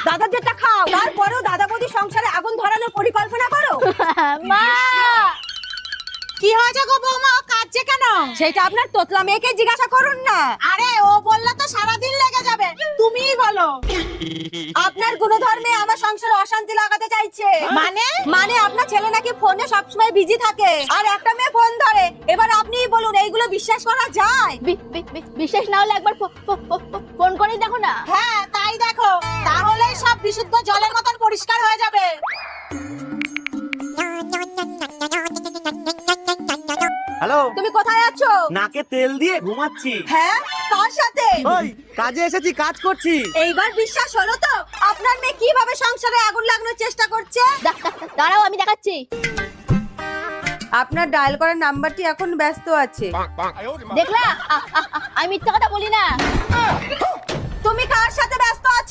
দাদার যেটা খাও, তারপরেও দাদা বৌদি সংসারে আগুন ধরানোর পরিকল্পনা করো। মা কি হয়েছে গো বৌমা, ও কাঁদছে কেন? সেটা আপনার তোতলা মেয়েকে জিজ্ঞাসা করুন না। আরে ও বললে তো সারাদিন লেগে যাবে, তুমিই বলো। আপনার গুণধর্মে আমার সংসারে অশান্তি লাগাতে চাইছে। মানে আপনার ছেলে নাকি ফোনে সবসময় বিজি থাকে, আর একটা মেয়ে ফোন ধরে। এবার আপনিই বলুন, এইগুলো বিশ্বাস করা যায়? বিশ্বাস না হলে একবার ফোন করেই দেখো না। হ্যাঁ তাই দেখো, তাহলেই সব বিশুদ্ধ জলের মতন পরিষ্কার হয়ে যাবে। হ্যালো, তুমি কোথায় আছো? নাকে তেল দিয়ে ঘুমাচ্ছি। হ্যাঁ, কার সাথে? ওই কাজে এসেছি, কাজ করছি। এইবার বিশ্বাস হলো তো আপনার মেয়ে কিভাবে সংসারে আগুন লাগানোর চেষ্টা করছে? দাঁড়াও আমি দেখাচ্ছি। আপনার ডায়াল করার নাম্বারটি এখন ব্যস্ত আছে। দেখলা আমি মিথ্যা কথা বলি না। তুমি কার সাথে ব্যস্ত আছো?